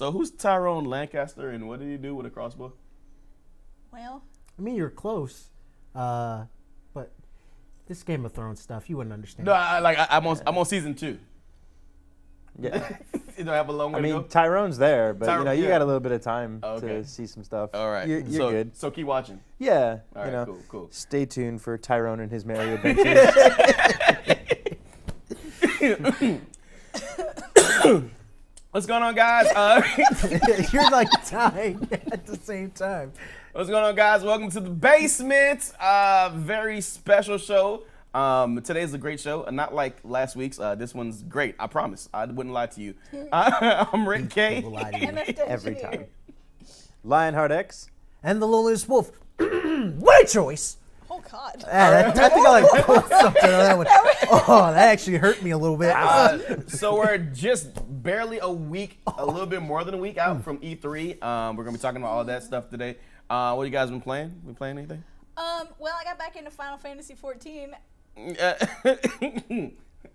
So who's Tyrone Lancaster, and what did he do with a crossbow? Well, I mean, you're close, but this Game of Thrones stuff, you wouldn't understand. No, I'm on season 2. Yeah. You don't have a long way I to mean, go? Tyrone's there, but you yeah. got a little bit of time Okay. to see some stuff. All right. You're good. So keep watching. Yeah. All right, cool. Stay tuned for Tyrone and his merry adventures. What's going on, guys? You're like dying at the same time. What's going on, guys? Welcome to the basement. Very special show. Today's a great show, and not like last week's. This one's great. I promise. I wouldn't lie to you. I'm Rick K. People lie to you. MFW. Every time. Lionheart X. And the Loneliest Wolf. What a choice! Oh God. I think I like pulled something on that one. Oh, that actually hurt me a little bit. So we're just barely a little bit more than a week out from E3. We're gonna be talking about all that stuff today. What you guys been playing? Been playing anything? Well, I got back into Final Fantasy 14.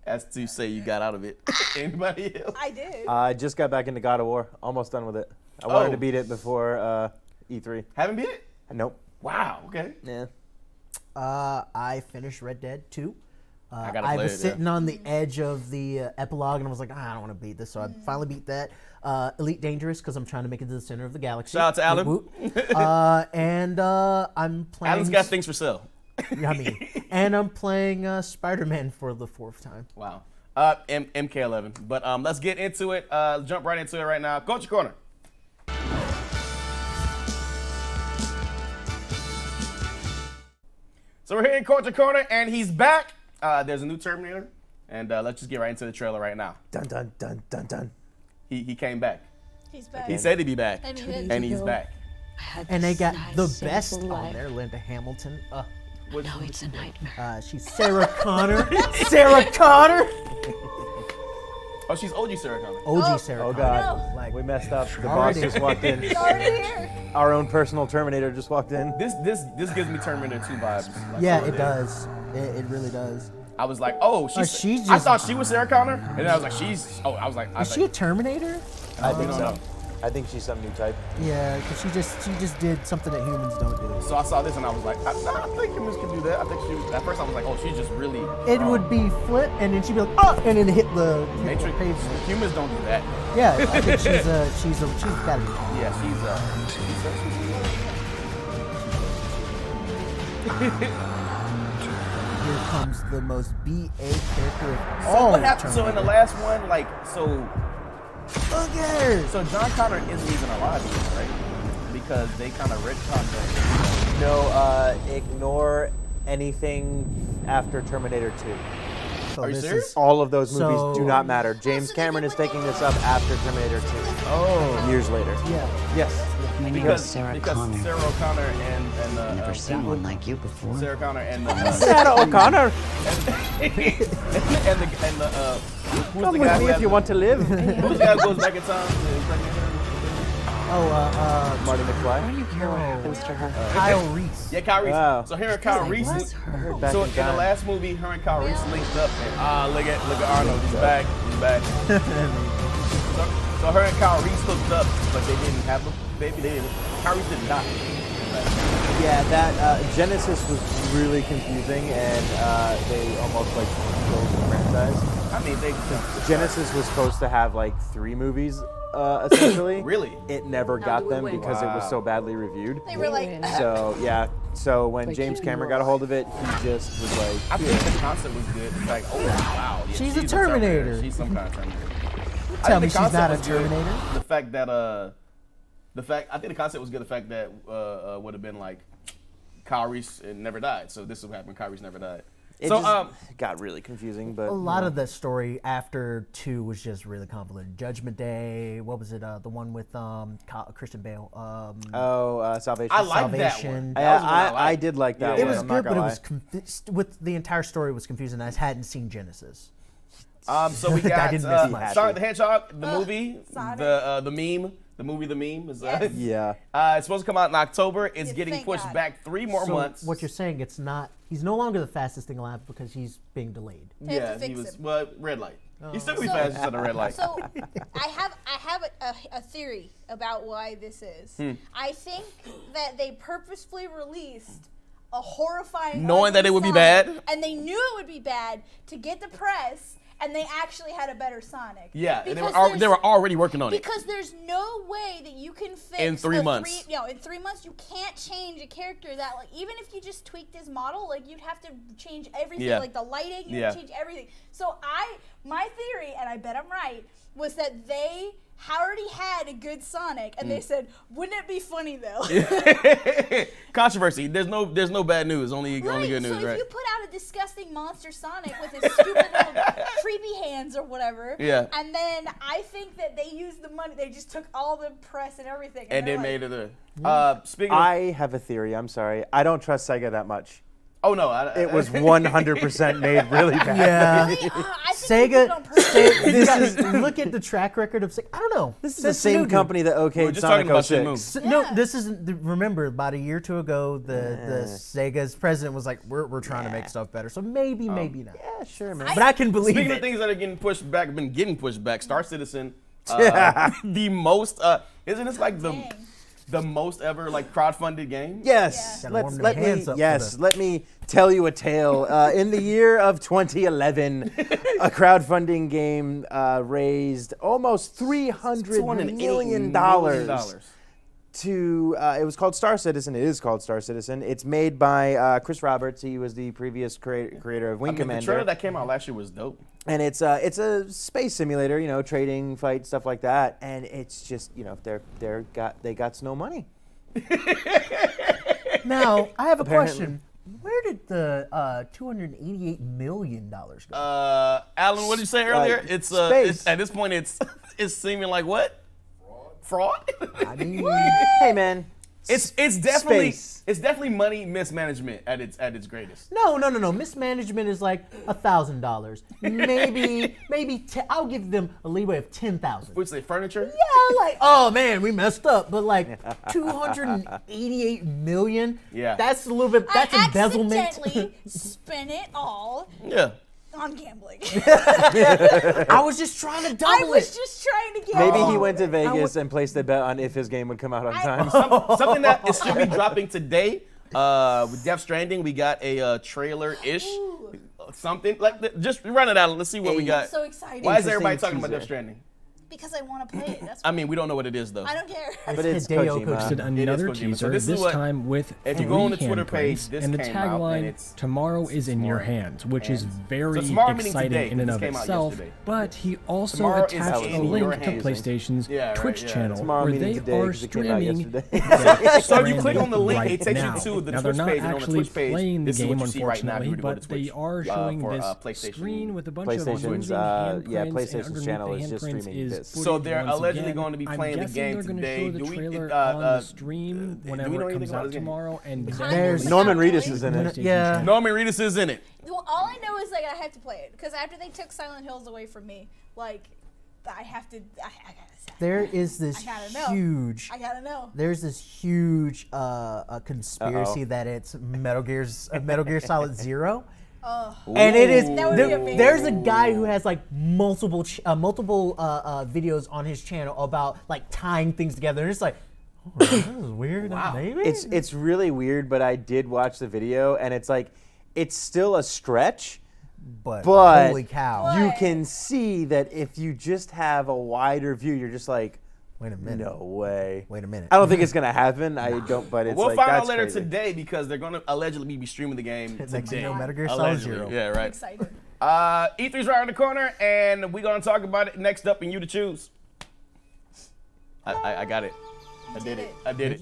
As to say you got out of it. Anybody else? I did. I just got back into God of War. Almost done with it. I wanted Oh. to beat it before E3. Haven't beat it? Nope. Wow. Okay. Yeah. I finished Red Dead 2. I gotta I play was it, sitting on the edge of the epilogue, and I was like, I don't want to beat this, so I finally beat that. Elite Dangerous, because I'm trying to make it to the center of the galaxy. Shout out to Alan. Whoop, whoop. And I'm playing... Alan's got things for sale. I mean, and I'm playing Spider-Man for the 4th time. Wow. MK11. But let's get into it. Jump right into it right now. Culture Corner. So we're here in Culture Corner, and he's back. There's a new Terminator, and let's just get right into the trailer right now. Dun dun dun dun dun. He came back. He's back. He said he'd be back, And he did. and he's back. And they got the Nice, best simple on life. there, Linda Hamilton. Now it's a nightmare. She's Sarah Connor. Sarah Connor! Oh, she's OG Sarah Connor. OG Sarah Oh Connor. God. No. Like, We messed up. The boss Already. just walked in. He's already here. Our own personal Terminator just walked in. This gives me Terminator 2 vibes. Like, yeah, so it does. It really does. I was like, oh, she's I just- thought she was Sarah Connor, and then I was like, I was like, Is she a Terminator? I think don't so. know. I think she's some new type. Yeah, because she just did something that humans don't do. So I saw this and I was like, I think humans can do that. I think at first I was like, oh, she's just really. It would be flip, and then she'd be like, oh, and then hit the Matrix. pavement. Humans don't do that. Yeah, I think she's gotta be. Yeah, Here comes the most BA character of So all. what happened? So in the last one, Look at her. so John Connor isn't even alive anymore, right? Because they kind of retconned that. No, ignore anything after Terminator 2. So Are you this serious? is- All of those movies So- do not matter. James Cameron is taking this up after Terminator 2. Oh. Years later. Yeah. Yes. My name Because is Sarah because Connor. Sarah O'Connor and Never seen one like you before. Sarah Connor and Sarah O'Connor, and the who's come the with guy me who if has you want to live. who's the guy who goes back in time? to impregnate her? Marty McFly. Why do you care what happens to her? Kyle Reese. Yeah, Kyle Reese. Wow. So her and Kyle It Reese. was her. Back So in in the time. last movie, her and Kyle Reese linked up, and look at Arnold, he's back, he's back. so her and Kyle Reese hooked up, but they didn't have a baby. Kyle Reese did not. Yeah, that Genesis was really confusing, and they almost like killed the franchise. I mean, they Genesis was supposed to have like 3 movies, essentially. Really? It never got them because it was Wow. so badly reviewed. They were like, So yeah, so when But James you Cameron know. got a hold of it, he just was like, I think the concept was good. It's like, oh wow, yeah, She's a Terminator. She's some kind of Terminator. Tell I me think the she's not a concept was good. Terminator. The fact that I think the concept was good. The fact that would have been like Kyle Reese never died. So this would happen. Kyle Reese never died. it So just got really confusing. But A lot of the story after 2 was just really convoluted. Judgment Day. What was it? The one with Christian Bale. Salvation. I like that Salvation. one. I, That was the one I, liked. I did like that Yeah. It one. was I'm not good, but gonna it lie. was with the entire story was confusing. I hadn't seen Genesis. So we I got didn't miss much. Sonic the Hedgehog, the movie, Sonic. the meme, the movie, the meme is. Yes. Yeah. It's supposed to come out in October. It's Yeah, getting thank pushed God. back 3 more So months. what you're saying? It's not. He's no longer the fastest thing alive because he's being delayed. They have to he fix was. him. Well, red light. You still be fast at a red light. So I have a theory about why this is. I think that they purposefully released a horrifying, Knowing that ugly it would be Sonic, bad? and they knew it would be bad to get the press, and they actually had a better Sonic. Yeah, and Because they were already working on it. Because there's no way that you can fix In 3 months. in 3 months you can't change a character that, like, even if you just tweaked his model, like, you'd have to change everything, Yeah. like the lighting, you Yeah. would change everything. So my theory, and I bet I'm right, was that they already had a good Sonic, and they said, wouldn't it be funny though? Controversy. There's no bad news. Only good news, so right? if you put out a disgusting monster Sonic with his stupid little creepy hands or whatever, Yeah. and then I think that they used the money, they just took all the press and everything, And they're they like, made it a. Speaking of. I have a theory. I'm sorry. I don't trust Sega that much. Oh no! It was 100% made really bad. Yeah. Really? I think they did it Sega, on purpose. this is, look at the track record of Sega. I don't know. This is the same company that We're okayed just Sonic talking about 06. Shenmue. No, Yeah. this isn't. Remember, about a year or two ago, the Sega's president was like, "We're trying to make stuff better." So maybe not. Yeah, sure, man. But I can believe Speaking it. of things that are getting pushed back, Star Citizen, the most. Isn't this like Dang. the most ever like crowdfunded game? Yes, Gotta let's warm them let hands me up for the- let me tell you a tale. In the year of 2011, a crowdfunding game raised almost $300 million to. It was called Star Citizen. It is called Star Citizen. It's made by Chris Roberts. He was the previous creator of Wing The Commander. trailer that came out last year was dope. And it's a space simulator, you know, trading, fight, stuff like that. And it's just, you know, they got no money. Now, I have a Apparently. question. Where did the $288 million go? Alan, what did you say earlier? It's space. at this point it's it's seeming like what? Fraud? I mean, Hey, man. It's definitely Space. it's definitely money mismanagement at its greatest. no. Mismanagement is like $1,000. Maybe I'll give them a leeway of 10,000. Would you say furniture? Yeah, like, oh man, we messed up, but like 288 million. Yeah. That's a little bit. That's I embezzlement. accidentally spent it all Yeah. on gambling. I was just trying to double I was it. just trying to get. Maybe all he of went it. to Vegas and placed a bet on if his game would come out on time. Something that is should be dropping today. With Death Stranding, we got a trailer-ish. Ooh. Something like just run it out. Let's see what we got. I'm so excited. Why is everybody Interesting talking about teaser. Death Stranding? Because I want to play it. That's I mean, we don't know what it is though. I don't care. But it's Hideo Kojima. Kojima. Posted another Kojima. So teaser, this is this what- time with if you three go on the Twitter page, handprints, this and the came out, and tagline, it's tomorrow is in your tomorrow. hands, which is very So tomorrow meaning exciting today, in and this of came out itself, yesterday. but he also Tomorrow is attached a in your link to hands. PlayStation's Yeah, right, Twitch yeah. channel Tomorrow where meaning they today, are 'cause it came out streaming yesterday. So you click on the link, right it takes now. you to the Now, Twitch they're page, not and on the actually Twitch page, playing the this is game, what you see right now if you unfortunately, were to go to but they Twitch, are showing for, this PlayStation. screen with a bunch of PlayStation's, moving handprints, yeah, and PlayStation's underneath channel the is just handprints streaming is this. So footage they're once allegedly again. going to be I'm playing the guessing game they're gonna today. show the Do we- trailer uh, on uh, the stream do we whenever know it anything comes about out this game? tomorrow, and Kind then of, but Norman not Reedus really. is in it. PlayStation Yeah. channel. Norman Reedus is in it. Well, all I know is like I have to play it because after they took Silent Hills away from me, like I have to. I gotta. There is this I gotta know. huge. I gotta know. There's this huge conspiracy that it's Metal Gear Solid Zero. And it is. That would be amazing. There's a guy who has like multiple videos on his channel about like tying things together, and it's like, oh, this is weird. Maybe It's really weird, but I did watch the video, and it's like, it's still a stretch, but but holy cow! you can see that if you just have a wider view, you're just like, Wait a minute. no way. Wait a minute. I don't think it's gonna happen. I don't, but it's We'll like find out that's later crazy. today because they're going to allegedly be streaming the game Next thing you today. know, Metal Gear Solid Allegedly. Zero. Yeah, I'm right. excited. E3's right around the corner, and we're going to talk about it next up in You to Choose. I got it. I did it. I did it.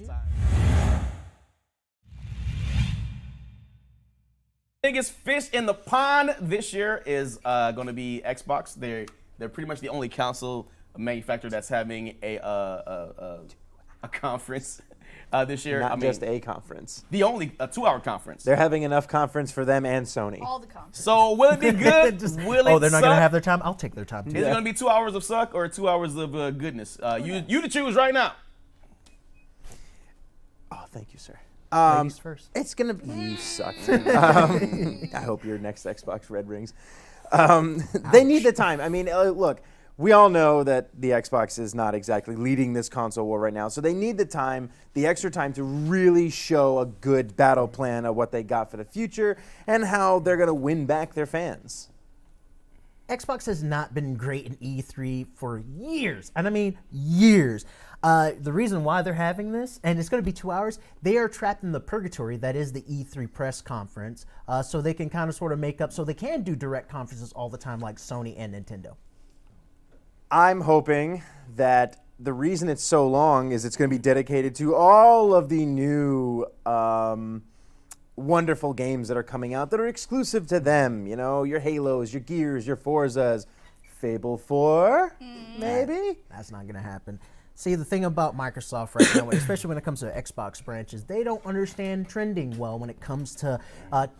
Biggest fish in the pond this year is going to be Xbox. They're pretty much the only console manufacturer that's having a conference this year. Not just a conference. the only 2-hour conference. They're having enough conference for them and Sony. All the conferences. So will it be good? Will it Oh, they're not suck? gonna have their time. I'll take their time too. Is it gonna be 2 hours of suck or 2 hours of goodness? You to choose right now. Oh, thank you, sir. Ladies first. It's gonna be. You suck. I hope your next Xbox Red rings. They need the time. I mean, look, we all know that the Xbox is not exactly leading this console war right now, so they need the time, the extra time to really show a good battle plan of what they got for the future and how they're going to win back their fans. Xbox has not been great in E3 for years, and I mean years. The reason why they're having this, and it's going to be 2 hours, they are trapped in the purgatory that is the E3 press conference, so they can kind of sort of make up, so they can do direct conferences all the time like Sony and Nintendo. I'm hoping that the reason it's so long is it's going to be dedicated to all of the new wonderful games that are coming out that are exclusive to them. You know, your Halos, your Gears, your Forzas. Fable 4, maybe? That's not going to happen. See, the thing about Microsoft right now, especially when it comes to Xbox branches, they don't understand trending well when it comes to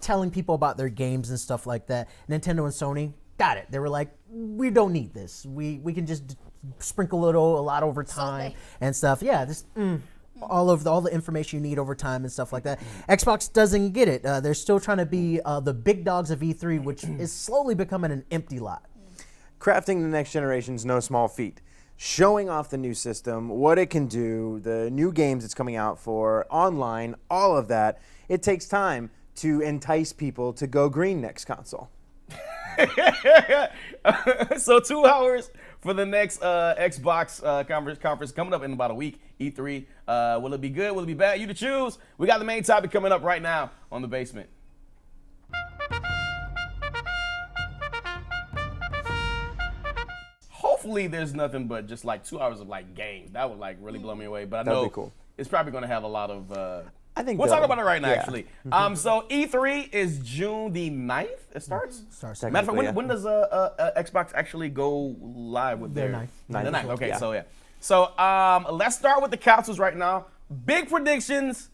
telling people about their games and stuff like that. Nintendo and Sony got it. They were like, we don't need this. We can just sprinkle a lot over time and stuff. Yeah, just all the information you need over time and stuff like that. Xbox doesn't get it. They're still trying to be the big dogs of E3, which is slowly becoming an empty lot. Crafting the next generation is no small feat. Showing off the new system, what it can do, the new games it's coming out for, online, all of that, it takes time to entice people to go green next console. So 2 hours for the next Xbox conference coming up in about a week, E3. Will it be good? Will it be bad? You to choose. We got the main topic coming up right now on The Basement. Hopefully there's nothing but just like 2 hours of like games. That would like really blow me away. But I That'd know be cool. It's probably going to have a lot of. I think we'll they'll- talk about it right now, yeah. actually. So E3 is June the 9th. It starts. Starts Matter of fact, Technically, when does Xbox actually go live with their 9th. The 9th. Okay, Yeah. so yeah. So let's start with the consoles right now. Big predictions,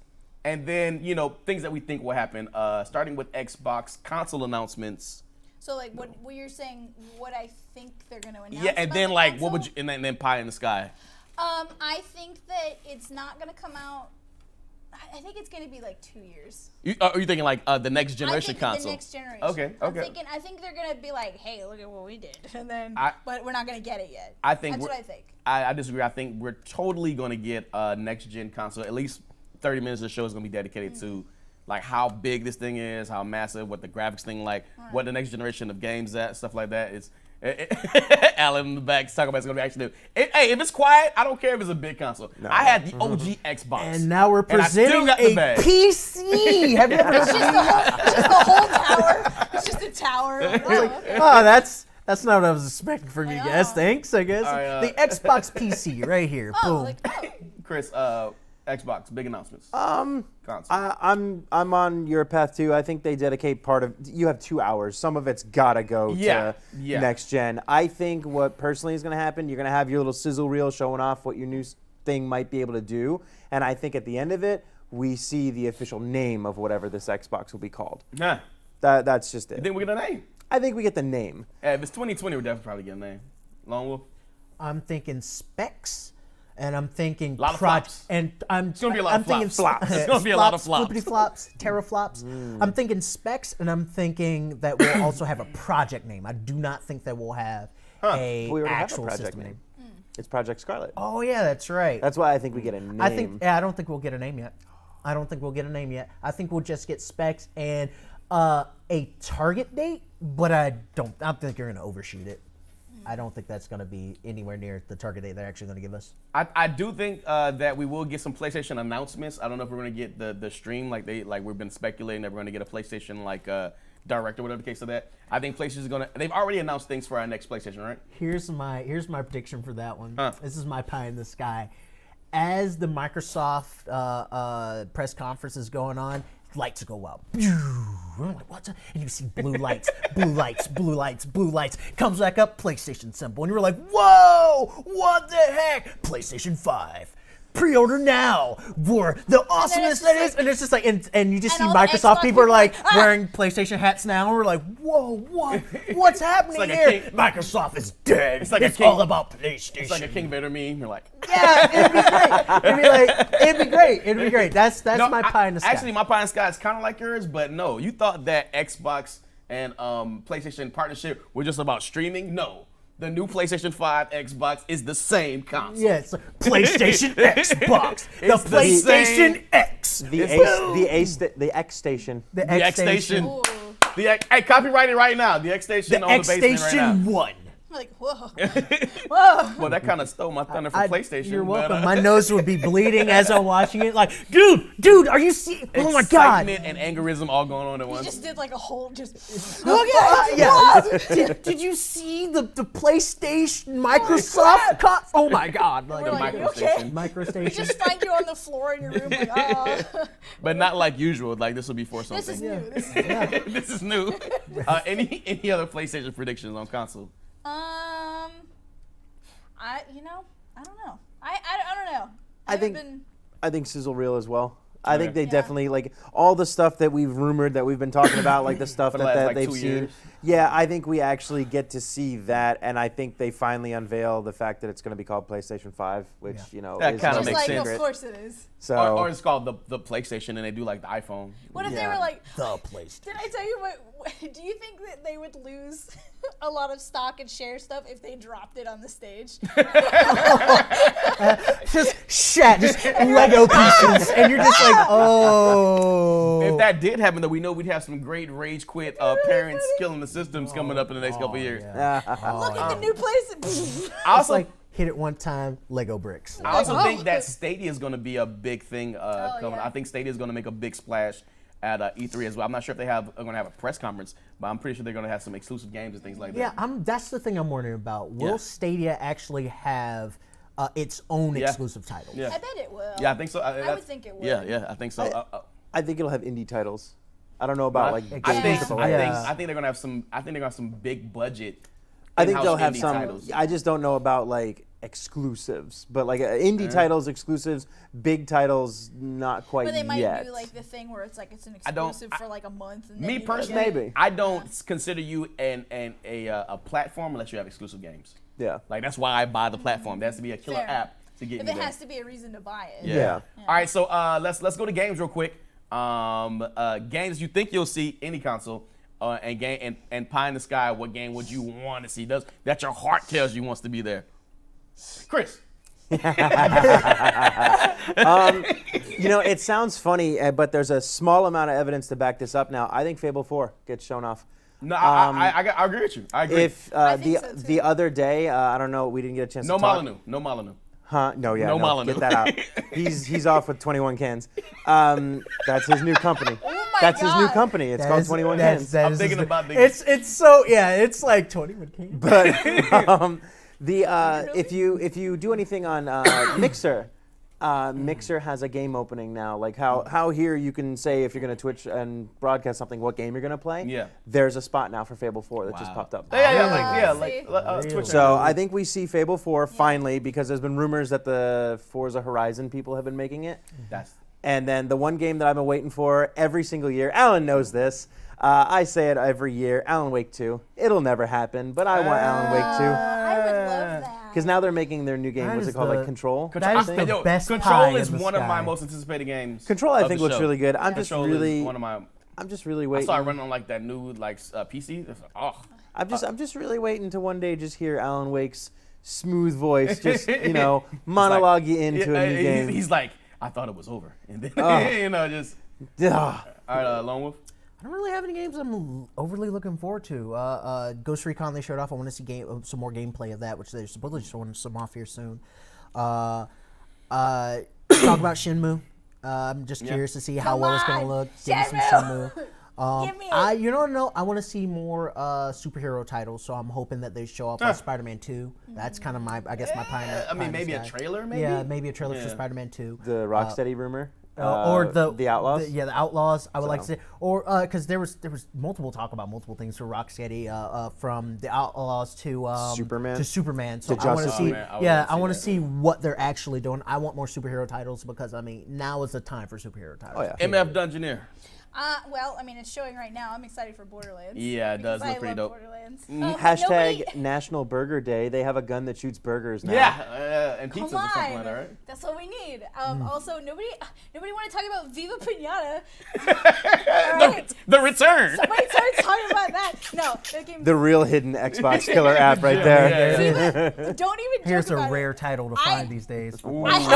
and then things that we think will happen. Starting with Xbox console announcements. So like what you're saying, what I think they're going to announce. Yeah, and about then the like console? what would you, and then pie in the sky. I think that it's not going to come out. I think it's going to be like 2 years. Are you thinking like the next I generation think console? the next generation. Okay, okay. I think they're going to be like, hey, look at what we did, and then, I- but we're not going to get it yet. I think that's we're- what I think. I disagree. I think we're totally going to get a next gen console. At least 30 minutes of the show is going to be dedicated to like how big this thing is, how massive, what the graphics thing like, what the next generation of games at, stuff like that. It's Alan in the back talking about it's going to be actually do. Hey, if it's quiet, I don't care if it's a big console. I had the OG Xbox, And now we're and I still presenting got the a bag. PC. Have you ever It's just the whole tower. It's just a tower. Oh, that's not what I was expecting from you I guys. know. Thanks, I guess. All right, The Xbox PC right here. Boom. Chris, Xbox, big announcements. Console. I'm on your path too. I think they dedicate part of. You have 2 hours. Some of it's gotta go Yeah, to yeah. next gen. I think what personally is gonna happen. You're gonna have your little sizzle reel showing off what your new thing might be able to do, and I think at the end of it, we see the official name of whatever this Xbox will be called. Nah. That's just You it. think we get a name? I think we get the name. If it's 2020, we're definitely probably get a name. Lone Wolf. I'm thinking specs, and I'm thinking Lot of flops. and I'm gonna be a lot I'm of thinking flops. It's gonna be a lot of flops. flippity flops, teraflops. I'm thinking specs, and I'm thinking that we'll also have a project name. I do not think that we'll have a We already have a actual project system name. It's Project Scarlet. Oh yeah, that's right. That's why I think we get a name. I don't think we'll get a name yet. I don't think we'll get a name yet. I think we'll just get specs and a target date, but I think you're gonna overshoot it. I don't think that's gonna be anywhere near the target date they're actually gonna give us. I do think that we will get some PlayStation announcements. I don't know if we're gonna get the stream like we've been speculating that we're gonna get a PlayStation direct or whatever the case of that. I think PlayStation's gonna. They've already announced things for our next PlayStation, right? Here's my prediction for that one. Huh. This is my pie in the sky. As the Microsoft press conference is going on, lights go out. I'm like, what's that? And you see blue lights, blue lights, blue lights, blue lights. Comes back up, PlayStation symbol. And you're like, whoa, what the heck? PlayStation 5. Pre-order now for the awesomeness just that like- is. And it's just like, and you just see And all the Microsoft Xbox people are people like like, ah! wearing PlayStation hats now. And we're like, whoa, what's happening like a here? king- Microsoft is dead. It's like a it's king- all about PlayStation. It's like a King Vader meme. You're like, Yeah, it'd be great. It'd be great. That's No, my pie in the sky. Actually, my pie in the sky is kind of like yours, but no, you thought that Xbox and PlayStation partnership were just about streaming. No. The new PlayStation 5 Xbox is the same console. Yeah, it's like PlayStation Xbox. The It's the PlayStation same- X. The X Station. The The X Station. Ooh. Hey, copyright it right now. The X Station The on X the basement right Station now. 1. I'm like, whoa. Whoa. Well, that kind of stole my thunder from PlayStation. You're but, welcome. My nose would be bleeding as I'm watching it. Like, dude, are you seeing? Oh my god. Excitement and angerism all going on at You once. just did like a whole just. Yeah. Did you see the PlayStation Microsoft? Oh my god. Like, We're like, micro okay. station. micro We station. just find you on the floor in your room, like, oh. But not like usual. Like this will be for This something. is new. This is This is new. Any other PlayStation predictions on console? I don't know. I don't know. I haven't think- been, I think sizzle reel as well. I think they Yeah. definitely like all the stuff that we've rumored that we've been talking about, like the stuff For the that, last, like, they've 2 seen. years. Yeah, I think we actually get to see that, and I think they finally unveil the fact that it's going to be called PlayStation 5, which That is kinda no just makes like, sense. of course it is. So Or it's called the PlayStation, and they do like the iPhone. What if they Yeah. were like, The PlayStation. did I tell you what? Do you think that they would lose a lot of stock and share stuff if they dropped it on the stage? Just Lego pieces, and you're just like, oh. If that did happen, though, we know we'd have some great rage quit parents killing the systems coming up in the next couple of years. Look at the new place. I also Like, hit it one time, Lego bricks. I also Oh. think that Stadia is going to be a big thing coming. yeah. I think Stadia is going to make a big splash at E3 as well. I'm not sure if are going to have a press conference, but I'm pretty sure they're going to have some exclusive games and things like Yeah, that. that's the thing I'm wondering about. Will Yeah. Stadia actually have its own Yeah. exclusive title? Yeah. I bet it will. Yeah, I think so. I would think it would. Yeah, I think so. I think it'll have indie titles. I don't know about like big I think AAA. Yeah. I think they're gonna have some. I think they're gonna have some big budget. I think in-house they'll have indie some. titles. I just don't know about like exclusives, but like indie titles, exclusives, big titles, not quite But they might yet. do like the thing where it's like it's an don't- exclusive for like a month. And then Me you go personally, get it. Maybe. I don't consider you a platform unless you have exclusive games. Yeah. Like that's why I buy the platform. There has to be a killer Fair. app to get If me it there. has to be a reason to buy it. Yeah. All right, so let's go to games real quick. Games you think you'll see any console, and pie in the sky. What game would you want to see? That your heart tells you wants to be there? Chris. It sounds funny, but there's a small amount of evidence to back this up now. I think Fable 4 gets shown off. No, I agree with you. I agree. If I the think so, too. the other day, I don't know, we didn't get a chance no to talk. Molyneux. Huh? No, yeah, No no, Molyneux. get that out. He's off with 21 Cans. That's his new company. Oh my That's his new God. company. It's called 21 Cans. I'm thinking about the- It's so yeah. It's like 21 cans. But if you do anything on Mixer, Mixer has a game opening now. Like how here you can say if you're going to Twitch and broadcast something, what game you're going to play. Yeah. There's a spot now for Fable 4 that just Wow. popped up. See? Twitch. So I think we see Fable 4 finally, because there's been rumors that the Forza Horizon people have been making it. That's And then the one game that I've been waiting for every single year, Alan knows this. I say it every year, Alan Wake 2. It'll never happen, but I want Alan Wake I would love that. 2. Because now they're making their new game, That what's is it called, the- like Control? That is the Yo, best Control pie is in the one of my sky. most anticipated games. Control, I of think the looks show. really good. I'm just Control really is one of my. I I saw it waiting. running on like that new PC. It's like, oh. I'm just really waiting to one day just hear Alan Wake's smooth voice just, monologue you into a new game. He's like, I thought it was over, and then just. Ugh. All right, Lone Wolf. I don't really have any games I'm overly looking forward to. Ghost Recon they showed off. I want to see some more gameplay of that, which they're supposedly showing some off here soon. Talk about Shenmue. I'm just curious to see how Come well it's going to on, look. Give me some Shenmue. Shenmue. Give me it. I want to see more superhero titles, so I'm hoping that they show off like Spider-Man 2. That's kind of my pie in the I mean, maybe a sky. trailer, maybe. Yeah, maybe a trailer for Yeah. Spider-Man 2. The Rocksteady rumor? Or the Outlaws? the Outlaws. I would like to So. say, or because there was multiple talk about multiple things for Rocksteady, from the Outlaws to Superman? So To I want to Justice see, League. I would yeah, love to I see want to that. see what they're actually doing. I want more superhero titles because now is the time for superhero titles. Oh, yeah. MF Dungeoneer. Well, I mean, it's showing right now. I'm excited for Borderlands. Yeah, it does because look pretty I dope. love Borderlands. Hashtag Nobody- National Burger Day. They have a gun that shoots burgers now. Yeah, and Come pizzas or something like on, that, right? that's what we need. Also, nobody want to talk about Viva Pinata. The return. Somebody started talking about that. No, that game. The real hidden Xbox killer app right there. Viva, don't even. Here's joke a about rare it. title to I- find these days. Get away from me.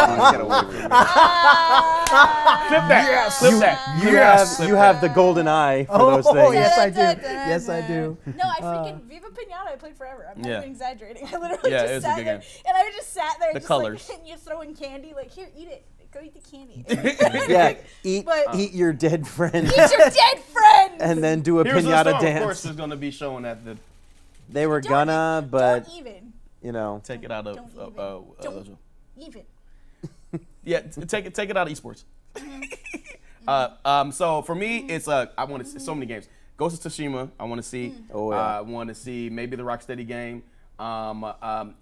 Clip that. Clip that. You have the golden eye for those things. yes, I do. Da-da-da-da-da. Yes, I do. No, I freaking Viva Pinata. I played forever. I'm not Yeah. even exaggerating. I literally Yeah, just it was a sat good there, game. and I just sat there. The just colors. Like, and you throwing candy. Like, here, eat it. Go eat the candy. Yeah, eat But- your dead friend. Eat your dead friends. And then do a Here's the pinata Storm, of dance. course, is going to be showing at the. They were gonna, but don't even. you know. Take it out of. Don't even. Yeah, take it out of esports. So for me, it's I want to see so many games. Ghost of Tsushima, I want to see. Oh, yeah. I want to see maybe the Rocksteady game. Beyond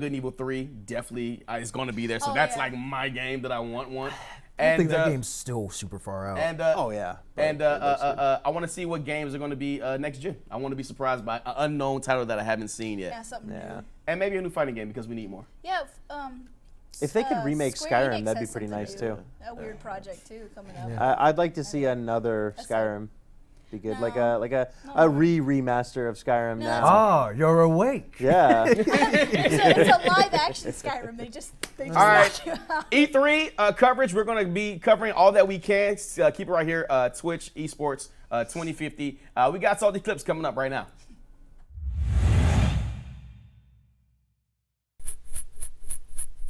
Good and Evil 3 definitely is going to be there. So Oh, that's yeah. like my game that I want. I think that game's still super far out. And Oh yeah. and I want to see what games are going to be next gen. I want to be surprised by an unknown title that I haven't seen yet, Yeah, something Yeah. new. and maybe a new fighting game because we need more. Yeah. If they could remake Square Skyrim, Enix that'd be has pretty something nice new. too. A weird project too coming up. I'd like to see another That's Skyrim. Be good, like No. a remaster of Skyrim No, now. Ah, you're awake. Yeah. It's a live action Skyrim. They just All right. knock you out. E3 coverage. We're going to be covering all that we can. Keep it right here. Twitch Esports 2050. We got salty clips coming up right now.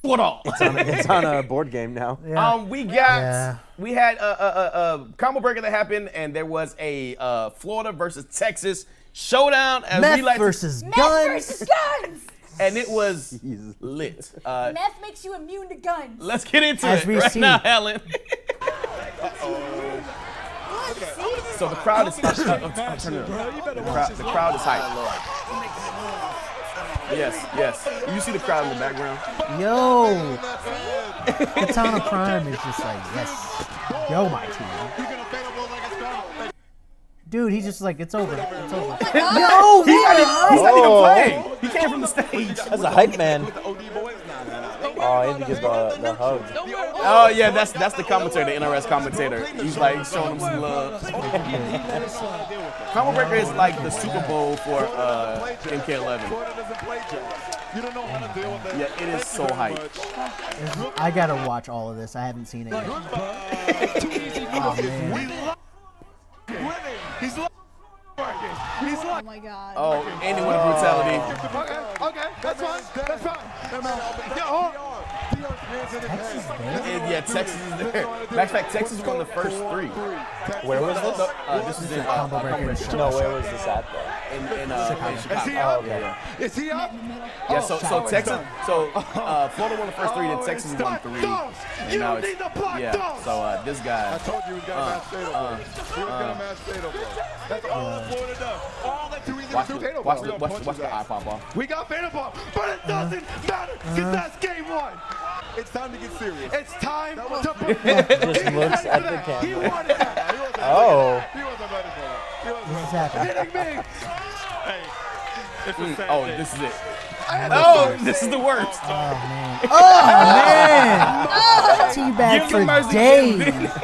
What all? It's on a board game now. We had a combo breaker that happened, and there was a Florida versus Texas showdown. As we Meth like to- versus Meth guns. versus guns. and it was Jeez. lit. Meth makes you immune to guns. Let's get into As it we right see. now, Helen. See? So the crowd is turn it up. The crowd is hyped. Yes. You see the crowd in the background? Yo, Katana Prime is just like, yes, yo, my team. Dude, he's just like, it's over. It's over. Oh, He's not even Oh. playing. He came from the stage. That's a hype man. Oh, I need to give the hug. Oh yeah, that's the commentator, the NRS commentator. He's like showing him some love. Combo Breaker is like the Super Bowl for MK11. Yeah, it is so hype. I gotta watch all of this. I haven't seen it yet. Oh, man. Oh my god. Oh, ending with brutality. Okay, that's fine. That's fine. And yeah, Texas is there. Matter of fact, Texas won the first three. Where was this? This was in Combo Breaker. No, where was this at though? in Chicago. Oh, okay. Yeah. Is he up? Yeah, so Texas, Florida won the first three, then Texas won three, and now it's this guy. I told you he was gonna match Tato, bro. He was gonna match Tato, bro. That's all Florida does. All that two reasons to Tato, bro. Watch the eye pop off. We got Tato ball, but it doesn't matter because that's game one. It's time to get serious. It's time to perform. Just looks at the He camera. wanted that. He wasn't Oh. ready. He wasn't ready for that. He wasn't What's ready. happening? Hitting me. Oh, this is it. Oh, this is the worst. Oh, man. Oh, man. Teabag Give him mercy. for days.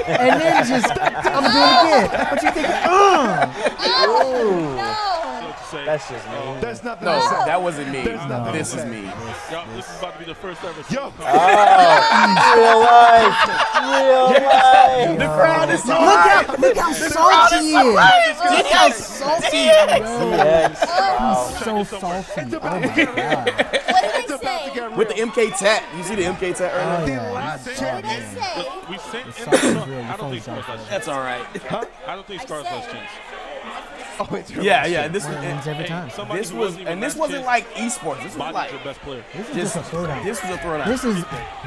And then just, I'm doing it again. What you think? No. That's just me. There's nothing No, to say. that wasn't me. nothing This to is say. me. This is about to be the first ever. Yo, Real life. Real life. The crowd is so Look how salty he is. Look how salty he is. Yes. Wow. So salty. Oh, my God. What did I say? with the MK tat. You see the MK tat Oh, earlier? yeah. What did I say? We sent in Sounds the real. I don't think Sounds Scars has chance. That's all right. I don't think I Scars has said- chance. Yeah. This was Wins every time. Somebody this who was wasn't even and this last wasn't chance, like esports. This was Body's like the best player. This is just just a throwdown. this was a throwdown. This is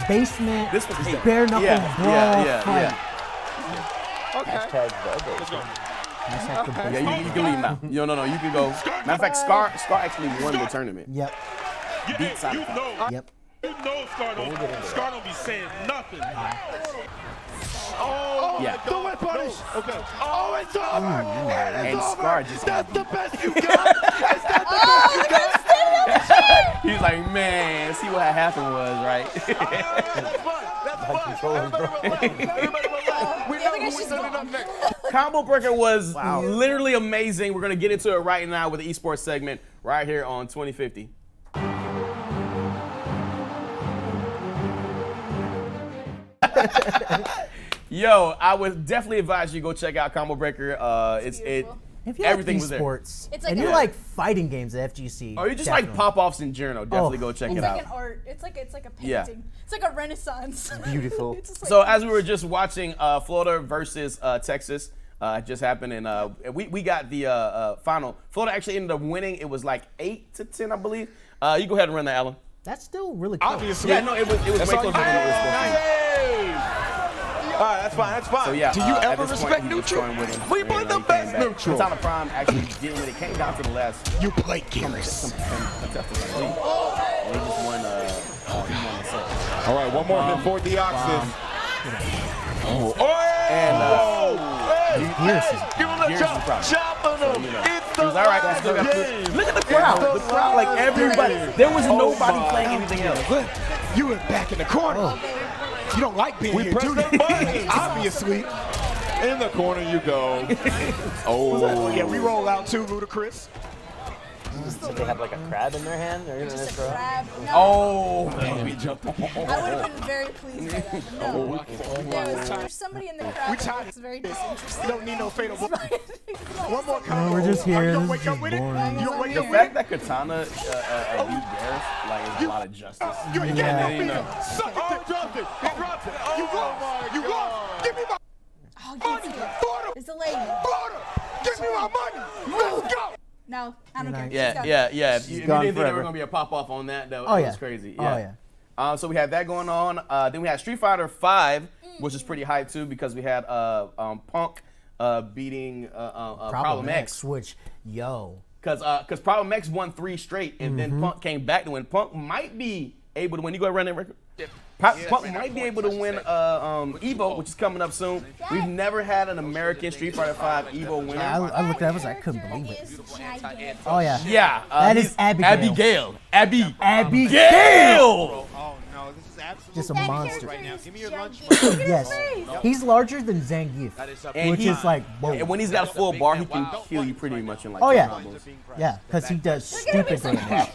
basement, This was bare knuckle brawl fight. Hashtag Velvet. Let's go. That's like the Yeah, you can leave now. No, you can go. Matter of fact, Scar actually won the tournament. Yep. Beat Sonic. You know, Yep. Scar don't be saying nothing. Oh, Yeah. the whip punish. Okay. Oh, it's over. And It's Scar over. just That's the best you got. Is that the best you got? He's like, man, see what happened was, right? That's fine. That's fine. Everybody relax. Everybody relax. We The know other guy's who we just sending gone. up next. Combo Breaker was literally amazing. We're going to get into it right now with the esports segment right here on 2050. Yo, I would definitely advise you go check out Combo Breaker. It's beautiful. If you like everything was there. esports It's like and a- you like fighting games at FGC, Or you just like definitely. pop-offs in general, definitely Oh. go check It's it like out. an art. It's like a painting. Yeah. It's like a renaissance. Beautiful. It's just like- So as we were just watching Florida versus Texas, it just happened, and we got the final. Florida actually ended up winning. It was like 8-10, I believe. You go ahead and run that, Alan. That's still really close. Obviously. Yeah, no, it was way closer than it was supposed to Hey! All right, that's fine. That's fine. be. So yeah, Do you at ever this point, respect he was neutral? going with him. We You play know, the he came best back. neutral. Katana Prime actually didn't when it came down to the last. You play Gears. And he just won. He won the set. All right, one more hit for Deoxys. Oh, And give him the Gears chop. is proud. Chopping him. you know. It's He the was all right. last Still got game. Look at the crowd. The crowd, like everybody. There was nobody playing anything else. You were back in the corner. You don't like being here, do you? Obviously. In the corner you go. Oh, yeah, we roll out too, Ludacris. So they had like a crab in their hand? Or Just a crab. No, Oh, I would have been very pleased by that. No. There's somebody in the crowd that looks very disinterested. You don't need no fatal blow. One more No, combo. we're just Are here. you gonna This wake is up just with it? boring. You gonna wake the up with fact it? that Katana beat Gareth like is a lot of justice. You ain't Yeah. getting no feeder. Suck it. Oh, dropped it. He dropped it. You lost. You lost. Give me my Oh, money. yes, Florida. it's a lady. Florida. Give me my money. Let's go. No, I don't care. Yeah, She's got yeah, it. yeah. If you gone didn't think there forever. was gonna be a pop off on that, though, Oh, it yeah. was crazy. Oh, Yeah. So we had that going on. Then we had Street Fighter V, which is pretty hype too because we had Punk beating Problem X. which, yo, Because Problem X won 3 straight, and then Punk came back to win. Punk might be able to win. You go ahead and run that record. Punk might be able to win Evo, which is coming up soon. We've never had an American Street Fighter V Evo winner. I looked at it, I couldn't believe it. Oh yeah, Yeah, That is he's Abigail. Abigail. Abigail, Oh no, this is absolutely just a monster. right now. Give me your lunch. Yes, he's larger than Zangief, And which he- is like whoa. And when he's got a full bar, he can kill you pretty much in like Oh 2 yeah, combos. yeah, because he does stupid damage.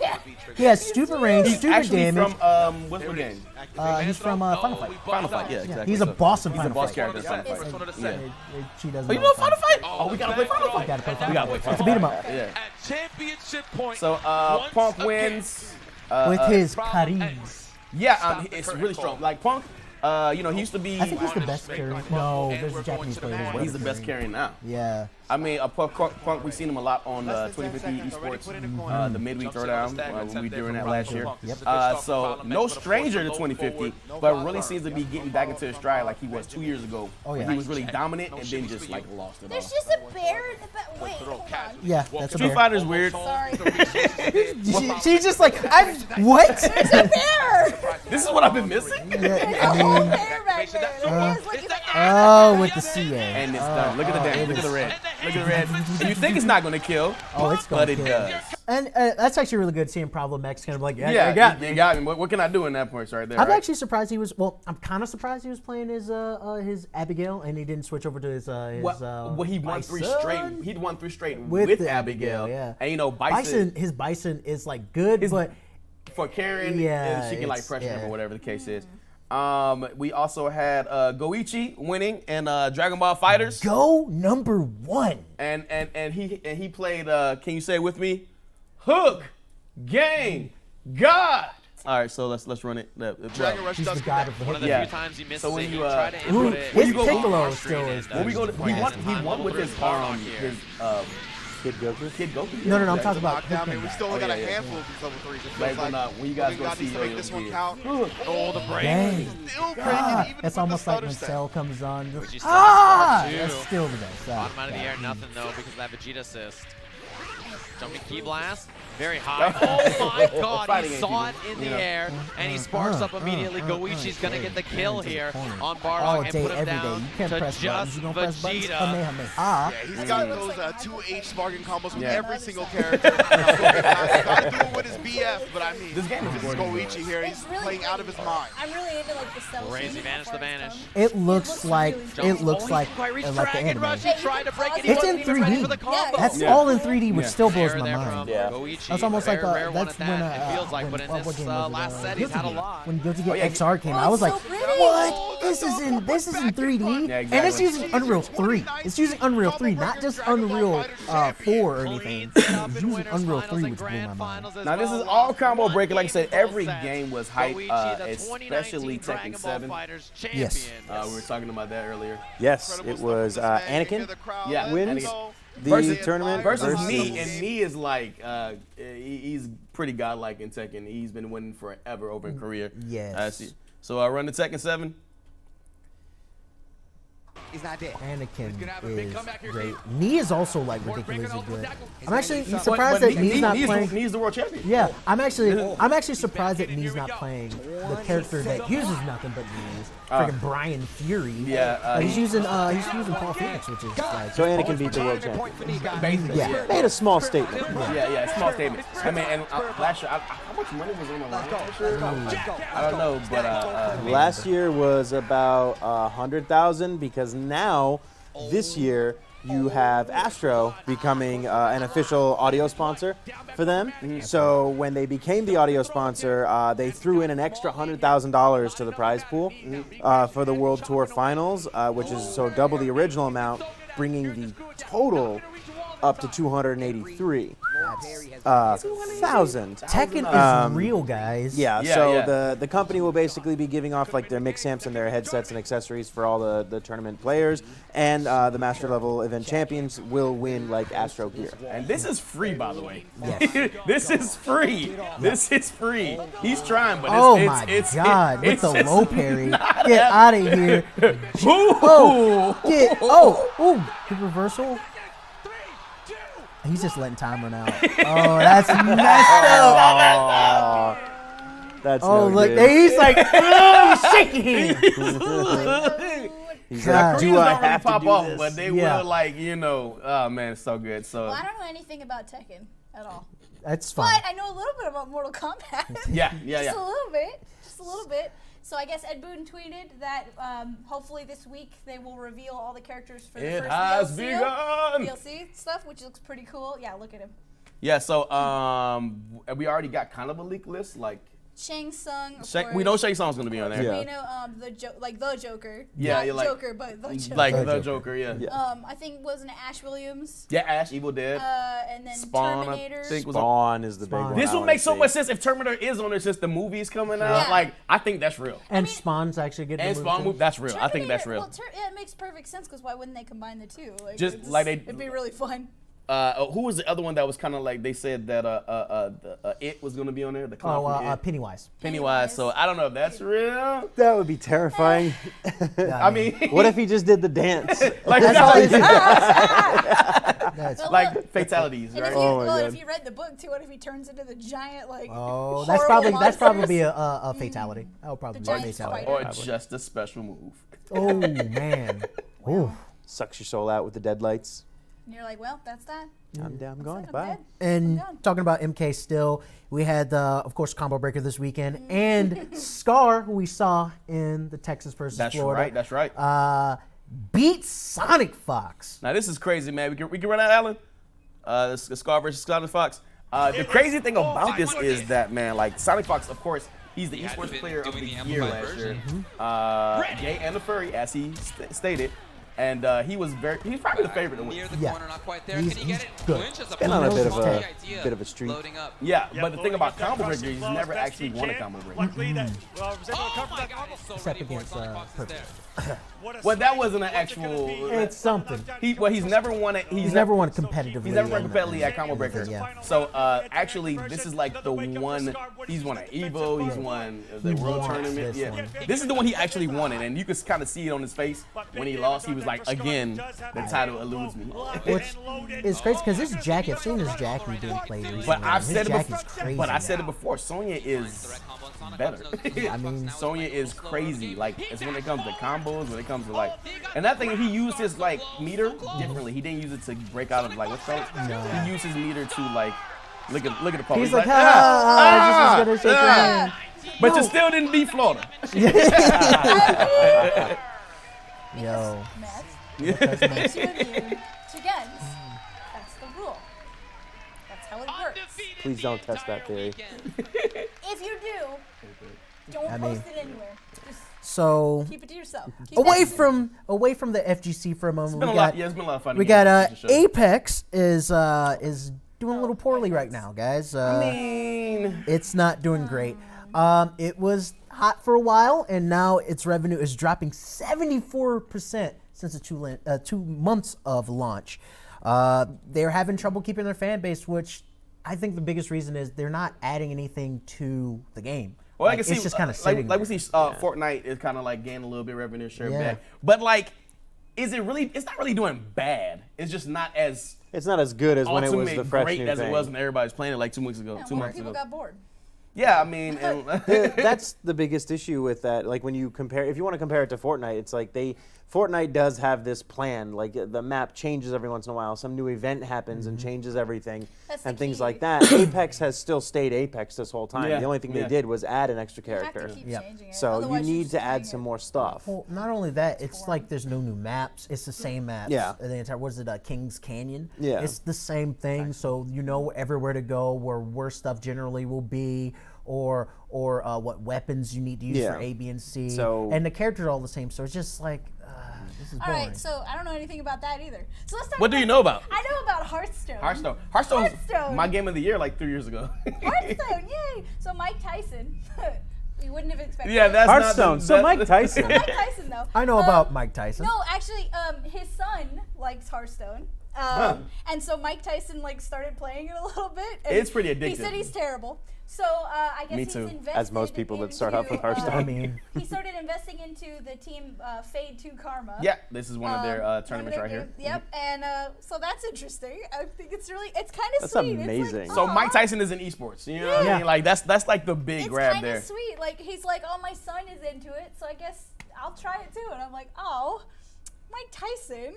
He has stupid range, He's stupid actually damage. from what's the game? He's from Final Fight. Final Fight. Yeah, Yeah, exactly. he's a boss in He's a Final boss Fight. character in Final Fight. Yeah. She doesn't. Oh, you know Final Fight? Oh, we gotta play Final Fight. Gotta play We gotta play Final to beat him Fight. up Yeah. At championship point. So Punk wins. with his charisma. Yeah, it's really strong. Like Punk, he used to be. I think he's the best carry. No, there's a Japanese player. who's Well, he's the better best carry now. Yeah. I mean, Punk, we've seen him a lot on 2050 Esports, the midweek throwdown when we were doing that last year. So no stranger to 2050, but really seems to be getting back into his stride like he was 2 years ago. Oh, yeah. When he was really dominant and then just like lost it all. There's just a bear in the back. Wait, hold on. Yeah, that's a Street bear. Fighter's weird. Sorry. She's just like, what? There's a bear! This is what I've been missing. Yeah, There's a I whole mean, bear back there. There he is. Look at the oh, with the CA. And it's done. Look at the damage. Look at the red. Look at the red. And you think it's not going to kill, Oh, it's but gonna it kill. does. And that's actually really good seeing Problem X kind of like, yeah, Yeah, you got you me. got me. What can I do in that point right there? I'm right? actually surprised he was. Well, I'm kind of surprised he was playing his Abigail, and he didn't switch over to his. Well, he won 3 Bison straight. He'd won 3 straight with the Abigail. Yeah, And Bison. His Bison is like good, His- but for Karen, Yeah, she can like it's- pressure him yeah. or whatever the case is. We also had Goichi winning in Dragon Ball Fighters, go number 1. and he played. Can you say it with me? Hook, gang, God. All right, so let's run it. Dragon Rush He's does the god of the One of hook. the Yeah. few times he misses So when it, you, he tried to Ooh, input it. his you go Piccolo on still screen is. and, When we go, he won with his Kid Goku. No, I'm talking about. Knockdown, man. We still only got a yeah, handful of these level 3s. It feels Like, like when you guys Big go God see needs to make Yo-Yo this one G. count. Oh, the break. Dang. Still breaking Ah, even that's with almost the like stutter when step. Cell comes on. Which is Ah, smart, too. that's still the best. Bottom out of the air, nothing though because of that Vegeta assist. Jumping key blast. Very high. Oh my god, Fighting he game, saw it people. in the air, and he sparks up immediately. Goichi's going to get the kill here on Bardock and day, put him every day. down You can't to press buttons. just You don't press buttons. Vegeta. Kamehameha. Yeah, he's got those Like, 2H sparking combos with Yeah. every single character. Gotta do it with his BF, but I mean, This game is this is gorgeous. Goichi here. He's It's really playing out of his mind. I'm really into like the cell Crazy shading vanish before the it's vanish. done. It looks like really Quite reach the Dragon anime. Rush. He tried to break it. He It's wasn't in even ready 3D. for the combo. That's Yeah. all in 3D, which Yeah. still blows There, my there mind. from Yeah. Goichi. That's almost Very like rare one that's at when that, it feels like, but in what this game was it? last set, he's Guilty had a Gear. lot. When Guilty Gear yeah. XR came out, I Oh, was it's like, so pretty. what? This is in 3D, Yeah, and it's exactly. using Unreal 3. It's using Unreal 3, not just Unreal 4 or anything. It's using Unreal 3, which blew my mind. Now this is all combo breaker. Like I said, every game was hype, especially Tekken 7. Yes. We were talking about that earlier. Yes, it was Anakin Yeah, wins Anakin. the tournament versus Nee, and Nee is like he's pretty godlike in Tekken. He's been winning forever over in Korea. Yes. So I run the Tekken 7. He's not dead. Anakin have a big is comeback here, great. Steve. Nee is also like ridiculously good. I'm actually But surprised that Nee- Nee's not Nee playing. Nee's the world champion. Yeah, I'm actually surprised that Nee's not playing the character that uses nothing but knees. Freaking Brian Fury. Yeah, he's using Paul Phoenix, which is like So Anakin beat the world champion. Basically. yeah. Made a small statement. Yeah, small statement. I mean, and last year, how much money was on the line last year? I don't know, but Last year was about 100,000 because now, this year, you have Astro becoming an official audio sponsor for them. So when they became the audio sponsor, they threw in an extra $100,000 to the prize pool for the World Tour Finals, which is so double the original amount, bringing the total up to 283,000. Tekken is real, guys. Yeah, Yeah, so yeah. the company will basically be giving off like their mix amps and their headsets and accessories for all the tournament players, and the master level event champions will win like Astro gear. and this is free, by the way. Yes. This is free. This is free. He's trying, but Oh it's, my it's, God! it's With the just low parry, not get out of here! Ooh. Good reversal. He's just letting time run out. Oh, that's messed up. That's Oh, no look, good. he's like, oh, shaking him. He's God. like, Koreans do I don't really have to pop do off, this? but they Yeah. will, like, oh man, it's so good. So Well, I don't know anything about Tekken at all. That's fine. But I know a little bit about Mortal Kombat. yeah. Just a little bit. Just a little bit. So I guess Ed Boon tweeted that hopefully this week they will reveal all the characters for the It first has DLC, begun. DLC stuff, which looks pretty cool. Yeah, look at him. Yeah, so we already got kind of a leak list, like Shang Tsung. of we course. know Shang Tsung's gonna be on there. Yeah. We know the Joker. Yeah, Not you're like- Joker, but the Joker. Like The the Joker. Joker, yeah. I think wasn't it Ash Williams? Yeah, Ash, Evil Dead, And then Spawn, Terminator. I think was on. Spawn is the big Spawn. one. This I would would make so say. much sense if Terminator is on there since the movie's coming out. Yeah. Like, I think that's real. And Spawn's actually getting And a Spawn movie. movie, that's real. I think that's real. Well, yeah, it makes perfect sense because why wouldn't they combine the two? Like, Just it's- like they- it'd be really fun. Who was the other one that was kind of like they said that It was gonna be on there? The clown from It. Pennywise. Pennywise. So I don't know if that's real. That would be terrifying. I mean, What if he just did the dance? like That's all he fatalities, That's like fatalities, And right? if you, Oh my well, God. if you read the book too, what if he turns into the giant like? Oh, horrible that's probably monsters? a fatality. That would probably The be a giant fatality. spider. Or just a special move. Oh man. Ooh. Sucks your soul out with the deadlights. And you're like, well, that's that. I'm down, I'm That's gone. it, I'm Bye. dead. And done. talking about MK still, we had, of course, Combo Breaker this weekend, Mm. and Scar, who we saw in the Texas versus That's Florida. right. That's right. Beat Sonic Fox. Now this is crazy, man. We can run that, Alan. The Scar versus Sonic Fox. The crazy thing about this is that, man, like Sonic Fox, of course, he's the esports player of the year last year. Gay and the furry, as he stated, and he's probably the favorite to win. Near the Yeah. corner, not quite there. He's- Can he get he's it? good. Clinch as a Been on a knows bit of his a tag. bit of a streak. Loading up. Yeah, but the thing about Combo Breaker, he's never actually won a Combo Breaker. Oh my God, he's so Except ready for it. against, Sonic Fox is Perfect. there. Well, that wasn't an actual. It's something. He's never won it. He's never won competitively. He's never won in competitively at Combo Breaker. Yeah. So actually, this is like the one. He's won at Evo. He's won the World won Tournament. this Yeah, one. this is the one he actually won it, and you could kind of see it on his face when he lost. He was like, again, the title eludes me. Which is crazy because this Jackie, I've seen this Jackie being played recently. But I've His said it Jackie's before. crazy. But I said it before. Sonya is better. I mean, Sonya is crazy. Like, it's when it comes to combos, when it comes to like, and that thing, he used his like meter differently. He didn't use it to break out of like what's called. He used his meter to like look at the opponent. he's like, I just was gonna shake your hand. But you still didn't beat Florida. Yo. Makes you immune to guns. That's the rule. That's how it works. Please don't test that theory. If you do, don't post it anywhere. Just So keep it to yourself. Keep away it- from the FGC for a moment, It's been a lot. Yeah, it's been a lot of fun. we got Apex is doing a little poorly right now, guys. I mean, It's not doing great. It was hot for a while, and now its revenue is dropping 74% since the 2 months of launch. They're having trouble keeping their fan base, which I think the biggest reason is they're not adding anything to the game. well, I Like, can see it's just kind of like sitting we there. see Fortnite is kind of like gaining a little bit of revenue share Yeah. back, but like, is it really? It's not really doing bad. It's just not as It's not as good as when it was the fresh great new as thing. it was when everybody's playing it like 2 weeks ago. Yeah, 2 more months people ago. got bored. Yeah, I mean, and That's the biggest issue with that. Like when you compare, if you want to compare it to Fortnite, it's like Fortnite does have this plan. Like the map changes every once in a while. Some new event happens and changes everything That's the and things key. like that. Apex has still stayed Apex this whole time. Yeah, The only thing yeah. they did was add an extra You have character. to keep Yep. changing it. So you Otherwise, you're need just to add doing some it. more stuff. Well, not only that, it's like there's no new maps. It's the same maps. Yeah. The entire, what is it, Kings Canyon? Yeah. It's the same thing, so you know everywhere to go, where stuff generally will be, or what weapons you need to use Yeah. for A, B, and C. So- and the characters are all the same, so it's just like, this is All boring. right, so I don't know anything about that either. So let's talk. What do you know about? I know about Hearthstone. Hearthstone's Hearthstone. my game of the year like 3 years ago. Hearthstone, yay! So Mike Tyson. You wouldn't have expected. Yeah, that. that's Hearthstone. So Mike Tyson. Mike Tyson though. I know about Mike Tyson. No, actually, his son likes Hearthstone. And so Mike Tyson like started playing it a little bit. And It's pretty He addictive. said he's terrible. So I guess Me he's too. invested As most people that start off with into, Hearthstone. I mean, he started investing into the team Fade 2 Karma. Yeah, this is one of their One of tournaments their right here. games. Yep, and so that's interesting. I think it's kind of That's sweet. amazing. It's like, So aw. Mike Tyson is in esports. You know what I Yeah. mean? Like that's like the big It's grab kind there. of sweet. Like he's like, oh, my son is into it, so I guess I'll try it too. And I'm like, oh, Mike Tyson.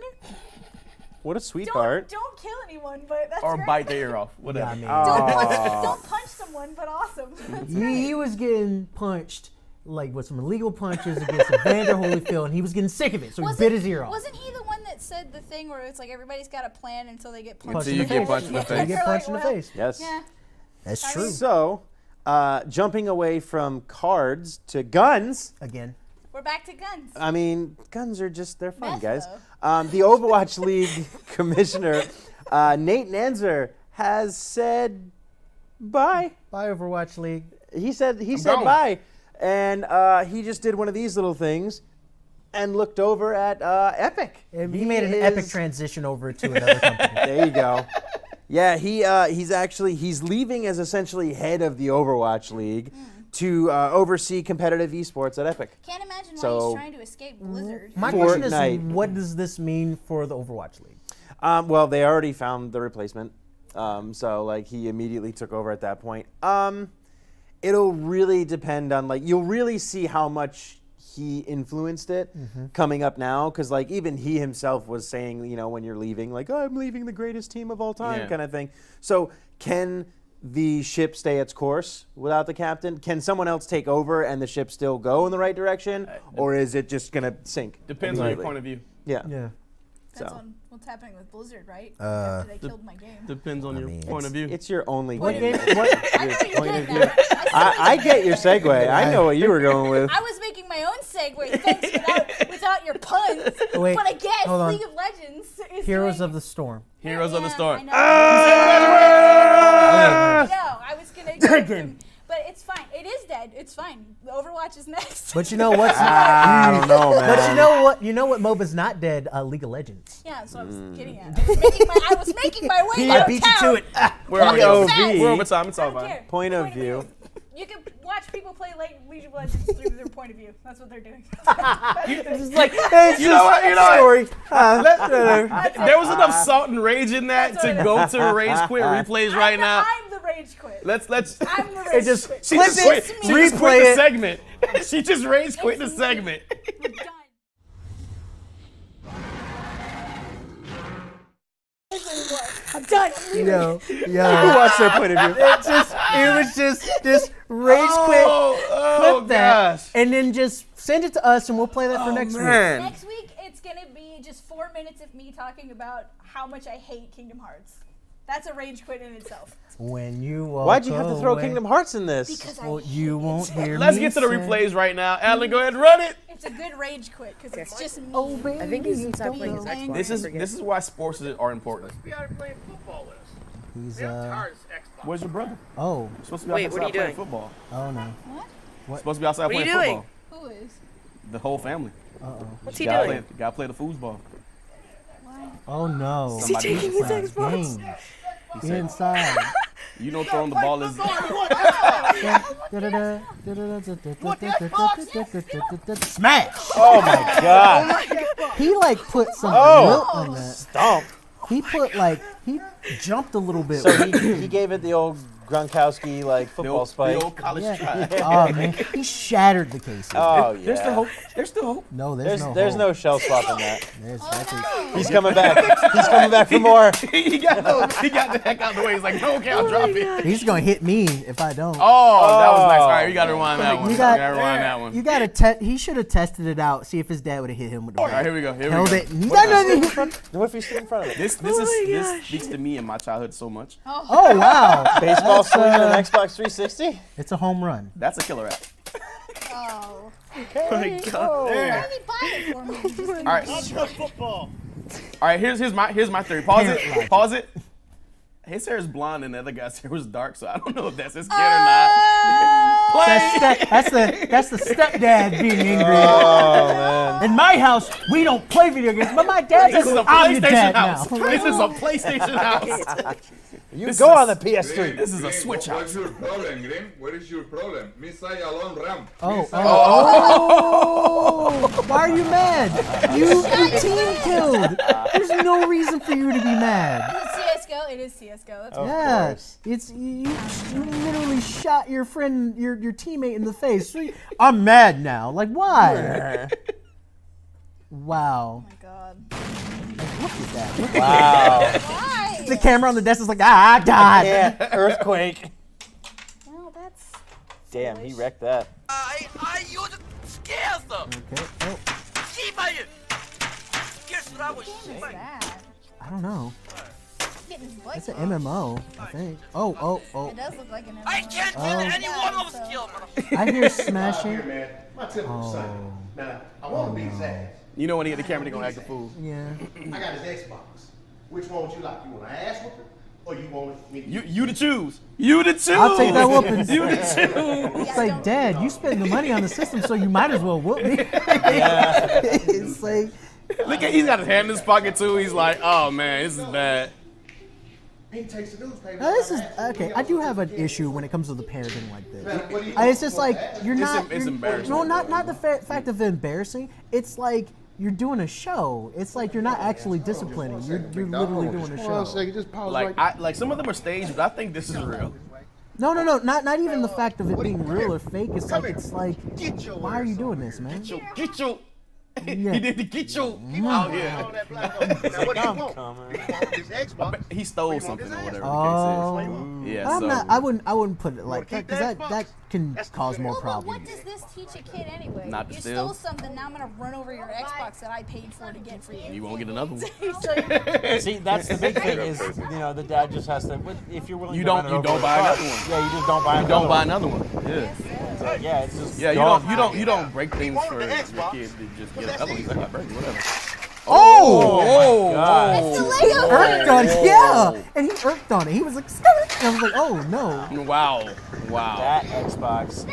What a sweetheart. Don't kill anyone, but that's Or great. bite their ear off. Whatever. I mean, Don't punch someone, but awesome. That's he was getting punched like with some illegal punches against Evander Holyfield, and he was getting sick of it, so he bit his ear off. Wasn't he the one that said the thing where it's like everybody's got a plan until they get punched? Punched Until in you the get face. punched in the Until you face. get punched in the Well, face. Yes. Yeah. That's true. So, jumping away from cards to guns. Again. We're back to guns. I mean, guns are just—they're fun, Meth, guys. though. The Overwatch League commissioner, Nate Nanzer, has said bye. Bye, Overwatch League. He said gone. bye, and he just did one of these little things, and looked over at Epic. He made an epic is- transition over to another company. There you go. Yeah, he's leaving as essentially head of the Overwatch League to oversee competitive esports at Epic. Can't imagine why So- he's trying to escape Blizzard. My question is, Fortnite. what does this mean for the Overwatch League? Well, they already found the replacement, so like he immediately took over at that point. It'll really depend on you'll really see how much he influenced it coming up now, because like even he himself was saying, when you're leaving, like, oh, I'm leaving the greatest team of all time, Yeah. kind of thing. So can the ship stay its course without the captain? Can someone else take over and the ship still go in the right direction, or is it just gonna sink? Depends on your immediately? point of view. Yeah. Yeah. Depends So. on what's happening with Blizzard, right? After they killed my game. Depends on your mean, point of view. It's your only What game. game? What? I know you point of get view. that. I get your segue. I know what you were going with. I was making my own segue, thanks, without your puns. Wait, but I guess hold on. League of Legends is Heroes doing, of the Storm. Heroes of the Yeah, Storm. I know. I was gonna get him, but it's fine. It is dead. It's fine. Overwatch is next. But you know what's I don't know, man. But you know what? You know what MOBA's not dead? League of Legends. Yeah, that's what I was getting at. I was making my way I downtown. beat you to it. We're already POV. over. We're over time. It's all I don't fine. care. Point of view. You can watch watch people play League of Legends through their point of view. That's what they're doing. It's like, it's You know what? You know what? story. There was enough salt and rage in that That's to what go to rage quit replays right now. I'm the rage quit. Let's. I'm the It rage just quit. She clip just it, quit. She just replay quit the it. segment. She just rage quit the It's me. segment. We're done. I'm done. Yo, Who watched their point of view? it was just rage quit, Oh clip that, gosh. and then just send it to us, and we'll play that for next week. Man. Next week, it's gonna be just 4 minutes of me talking about how much I hate Kingdom Hearts. That's a rage quit in itself. When you walk Why'd you have to throw away, Kingdom Hearts in this? Because Well, I you hate won't it. hear Let's me get to the say- replays right now. Alan, go ahead and run it. It's a good rage quit because it's just me. Oh, baby, I think he's inside playing his Playing- Xbox. This is why sports are important. He's Where's your brother? oh, You're supposed to be Wait, outside what are you playing doing? football. oh no. Supposed to be outside What are playing you doing? football. Who is? The whole family. What's he Gotta doing? play the foosball. Oh no. Is he Somebody taking needs his to Xbox? Games. Get inside. You know throwing the ball is Smash! Oh my god. He like put some Oh. wilt on that. Stomp. He put like he jumped a little bit. So he gave it the old Gronkowski like the football old, spike. the old college yeah. try. Oh man, he shattered the cases. Oh yeah. There's still hope. There's still hope. No, There's there's no shell swap in that. That's it. He's coming back. He's coming back for more. he got the heck out of the way. He's like, no, okay, I'll drop it. He's gonna hit me if I don't. Oh, that was nice. All right, you got to rewind that one. You got- gotta rewind that one. You gotta he should have tested it out, see if his dad would have hit him with the All right, bat. here we go. Here Held we go. it. No. What if he stood in front of it? This speaks to me and my childhood so much. Oh wow, Baseball swing on an Xbox 360? it's a home run. That's a killer app. Oh. My God. Really buy it for me. All right. All right. Here's my theory. Pause Parent it. logic. Pause it. His hair is blonde and the other guy's hair was dark, so I don't know if that's his kid or not. That's the stepdad being angry. Oh man. In my house, we don't play video games, but my dad This says is a I'm your PlayStation dad house. now. This is a PlayStation house. You This go is- on the PS3. This is a Switch What's house. your problem, Grim? What is your problem? Missile alone ram. Oh, why are you mad? Your team killed. There's no reason for you to be mad. Is it CSGO? It is CSGO. That's Yeah, course. it's you literally shot your friend, your teammate in the face. I'm mad now. Like why? Wow. Oh my god. Look at that. Look at Wow. Why? the camera on the desk is like, ah, God. Yeah. Earthquake. Well, that's. Damn, he wrecked that. I use it scares them. Okay. Oh, Guess what I was What is that? I don't know. Getting his butt It's an kicked. MMO, I think. Oh. It does look like an MMO. I can't Oh. get any one of So- them skill, motherfucker. I hear smashing. Man, my typical son. Now, I want to beat his ass. You know when he hit the camera, they gonna act a fool. Yeah. I got his Xbox. Which one would you like? You want an ass whooping, or you want me? You to choose. You to choose. I'll take that whooping. You to choose. It's like, Dad, you spent the money on the system, so you might as well whoop me. It's like, Look at, he's got his hand in his pocket too. He's like, oh man, this is bad. He takes the newspaper. now this is okay. I do have an issue when it comes to the parenting like this. What do you It's just like you're not. it's you're- embarrassing. No, not the fact of embarrassing. It's like you're doing a show. It's like you're not actually disciplining. You're literally doing a show. Just pause Like some of them are staged, but I think this is real. No, not even the fact of it being real or fake. It's like, why are you doing this, man? Get your. Yeah. He did the get your out here. Now, what do you want? His Xbox. He stole something or whatever Oh. the case is. Yeah, I'm so not. I wouldn't put it like that because that can cause more Well, but what problems. does this teach a kid anyway? Not to you steal. stole something, now I'm gonna run over your Xbox that I paid for to get for you. you won't get another one. So See, that's the big thing is, the dad just has to. If you're willing You to don't- run it you over don't with buy a car, another one. Yeah, you just don't buy. Don't buy another another one. Yeah. one. Yeah, it's just. Yeah, gone. you don't break things for your kids to just get another one. He's like, "I break it, whatever. Oh! God. it's the Lego Irked thing. on it, yeah, and he irked on it. He was like, "Skirt," and I was like, "Oh no!" Wow. That Xbox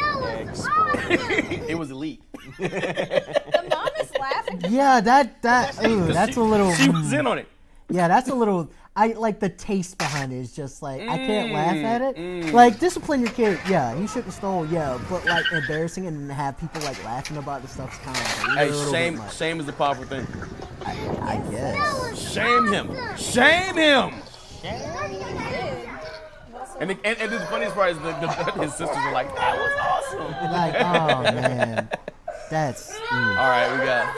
exploded. It was elite. The mom is laughing. Yeah, that's a little. She was in on it. Yeah, that's a little. I like the taste behind it is just like I can't laugh at it. Like discipline your kid, yeah, you shouldn't stole, yeah, but like embarrassing and have people like laughing about the stuff's kind of like a Hey, little shame, bit much. shame is a powerful thing. I guess. Shame him. Shame him. And the funniest part is his sisters were like, that was awesome. Like, oh man, that's. All right, we got.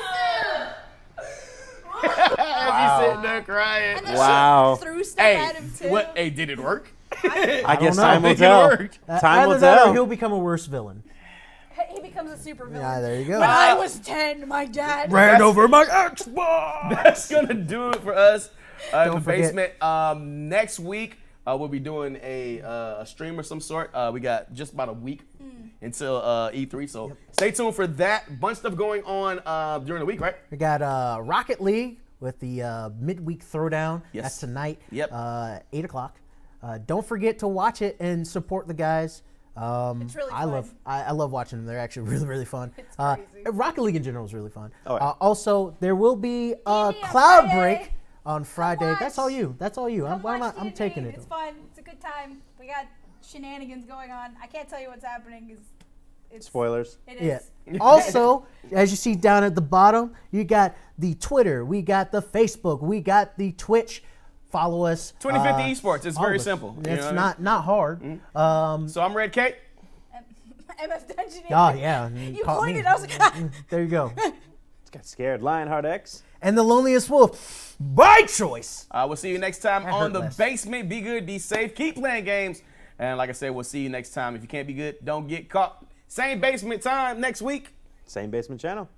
As he's sitting there crying. And then Wow. she threw stuff Hey, at him too. what? Hey, did it work? I guess know. time will I think it tell. worked. Time will Either that or tell. he'll become a worse villain. He becomes a super villain. Yeah, there you go. When I was 10, my dad. Ran over my Xbox. That's gonna do it for us in Don't the forget- basement. Next week we'll be doing a stream of some sort. We got just about a week until E3, so stay tuned for that. Bunch of stuff going on during the week, right? We got Rocket League with the midweek throwdown. Yes. That's tonight. Yep. 8 o'clock. Don't forget to watch it and support the guys. It's really fun. I love watching them. They're actually really, really fun. It's crazy. Rocket League in general is really fun. Oh, yeah. Also, there will be a D&D on Cloud Friday. Break on Friday. watch. That's all you. That's all you. I'm D&D. taking it. It's fun. It's a good time. We got shenanigans going on. I can't tell you what's happening. It's Spoilers. It Yeah. is. Also, as you see down at the bottom, you got the Twitter, we got the Facebook, we got the Twitch. Follow us. 2050 Esports. It's all very of us. simple. You It's know what I mean? not hard. So I'm Red Kate. MF Dungeon. Oh yeah, You caught pointed. me. I was like, ah. There you go. Got scared. Lionheart X. And the loneliest wolf, by choice. We'll see you next time That on hurt The less. Basement. Be good, be safe, keep playing games. And like I said, we'll see you next time. If you can't be good, don't get caught. Same basement time next week. Same basement channel.